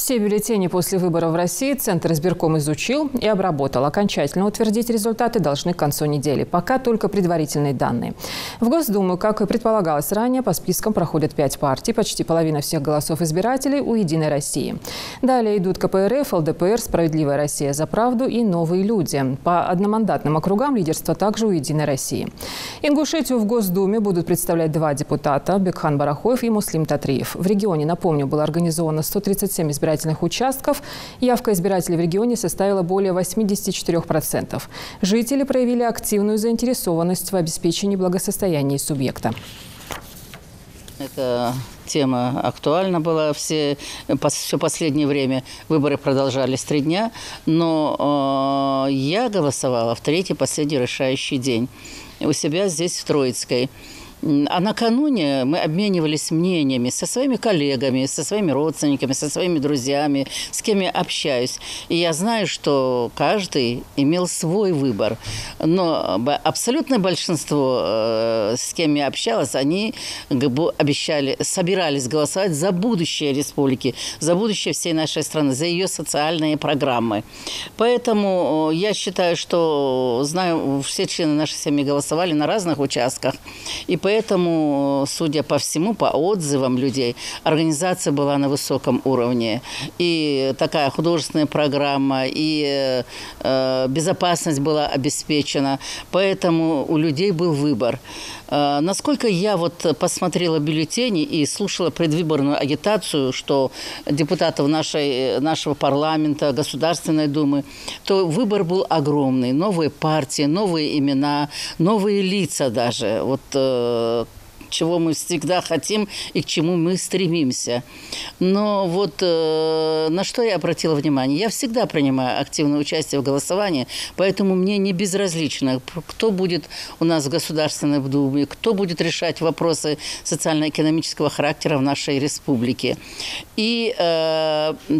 Все бюллетени после выборов в России Центр избирком изучил и обработал. Окончательно утвердить результаты должны к концу недели. Пока только предварительные данные. В Госдуму, как и предполагалось ранее, по спискам проходят 5 партий. Почти половина всех голосов избирателей у «Единой России». Далее идут КПРФ, ЛДПР, «Справедливая Россия за правду» и «Новые люди». По одномандатным округам лидерство также у «Единой России». Ингушетию в Госдуме будут представлять 2 депутата – Бекхан Барахоев и Муслим Татриев. В регионе, напомню, было организовано 137 избирательных участков. Явка избирателей в регионе составила более 84%. Жители проявили активную заинтересованность в обеспечении благосостояния субъекта. Эта тема актуальна была все последнее время. Выборы продолжались 3 дня, но я голосовала в 3-й последний решающий день у себя здесь, в Троицкой. А накануне мы обменивались мнениями со своими коллегами, со своими родственниками, со своими друзьями, с кем я общаюсь. И я знаю, что каждый имел свой выбор. Но абсолютное большинство, с кем я общалась, они собирались голосовать за будущее республики, за будущее всей нашей страны, за ее социальные программы. Поэтому я считаю, что, знаю, все члены нашей семьи голосовали на разных участках. И поэтому, судя по всему, по отзывам людей, организация была на высоком уровне. И такая художественная программа, и безопасность была обеспечена. Поэтому у людей был выбор. Насколько я посмотрела бюллетени и слушала предвыборную агитацию, что депутатов нашего парламента, Государственной Думы, то выбор был огромный. Новые партии, новые имена, новые лица даже. Чего мы всегда хотим и к чему мы стремимся. Но на что я обратила внимание? Я всегда принимаю активное участие в голосовании, поэтому мне не безразлично, кто будет у нас в Государственной Думе, кто будет решать вопросы социально-экономического характера в нашей республике. И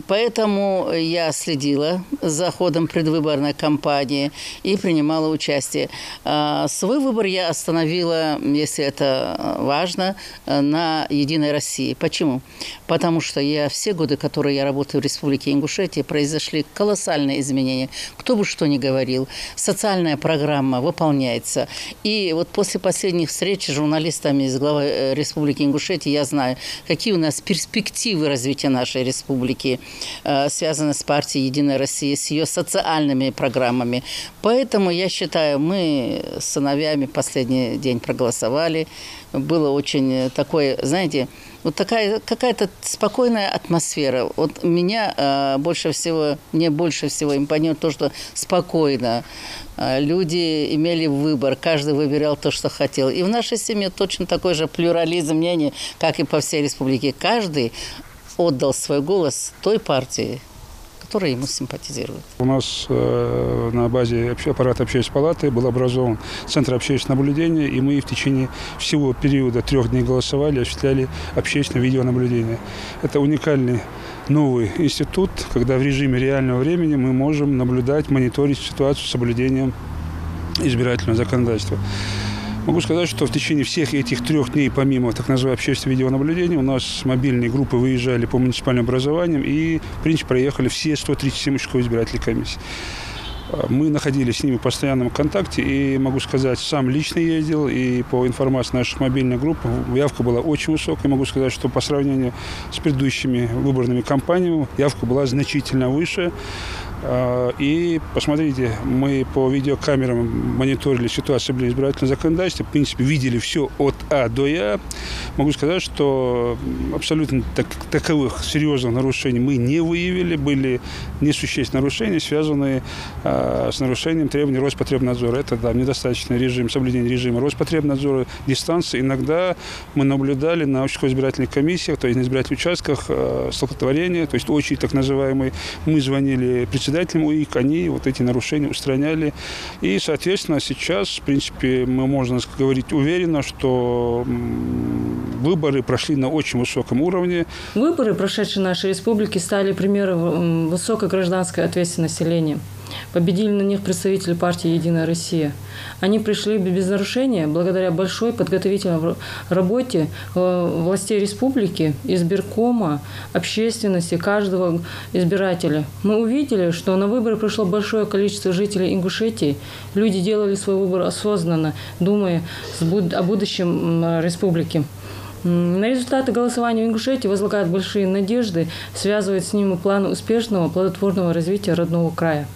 поэтому я следила за ходом предвыборной кампании и принимала участие. Свой выбор я остановила, если это важно, на «Единой России». Почему? Потому что все годы, которые я работаю в Республике Ингушетия, произошли колоссальные изменения. Кто бы что ни говорил, социальная программа выполняется. И после последних встреч с журналистами из главы Республики Ингушетия я знаю, какие у нас перспективы развития нашей республики, связаны с партией «Единая Россия», с ее социальными программами. Поэтому я считаю, мы с сыновьями последний день проголосовали. Было очень такое, знаете, такая какая-то спокойная атмосфера. Мне больше всего импонирует то, что спокойно. Люди имели выбор, каждый выбирал то, что хотел. И в нашей семье точно такой же плюрализм мнений, как и по всей республике. Каждый отдал свой голос той партии, которые ему симпатизируют. У нас на базе аппарата общественной палаты был образован Центр общественного наблюдения, и мы в течение всего периода 3 дней голосовали, осуществляли общественное видеонаблюдение. Это уникальный новый институт, когда в режиме реального времени мы можем наблюдать, мониторить ситуацию с соблюдением избирательного законодательства. Могу сказать, что в течение всех этих 3 дней, помимо так называемого общественного видеонаблюдения, у нас мобильные группы выезжали по муниципальным образованиям и, в принципе, проехали все 137 участковых избирательных комиссий. Мы находились с ними в постоянном контакте, и, могу сказать, сам лично ездил, и по информации наших мобильных групп явка была очень высокая. Могу сказать, что по сравнению с предыдущими выборными кампаниями явка была значительно выше. И посмотрите, мы по видеокамерам мониторили ситуацию в избирательном законодательстве, в принципе, видели все от А до Я. Могу сказать, что абсолютно таковых серьезных нарушений мы не выявили. Были несущественные нарушения, связанные с нарушением требований Роспотребнадзора. Это недостаточный режим, соблюдение режима Роспотребнадзора, дистанции. Иногда мы наблюдали на участковых избирательных комиссиях, то есть на избирательных участках, столкновения, то есть очередь так называемые. Мы звонили председателям УИК, они эти нарушения устраняли. И, соответственно, сейчас, в принципе, мы можем говорить уверенно, что выборы прошли на очень высоком уровне. Выборы, прошедшие в нашей республике, стали примером высокой гражданской ответственности населения. Победили на них представители партии «Единая Россия». Они пришли без нарушения благодаря большой подготовительной работе властей республики, избиркома, общественности, каждого избирателя. Мы увидели, что на выборы пришло большое количество жителей Ингушетии. Люди делали свой выбор осознанно, думая о будущем республики. На результаты голосования в Ингушетии возлагают большие надежды, связывают с ними планы успешного, плодотворного развития родного края.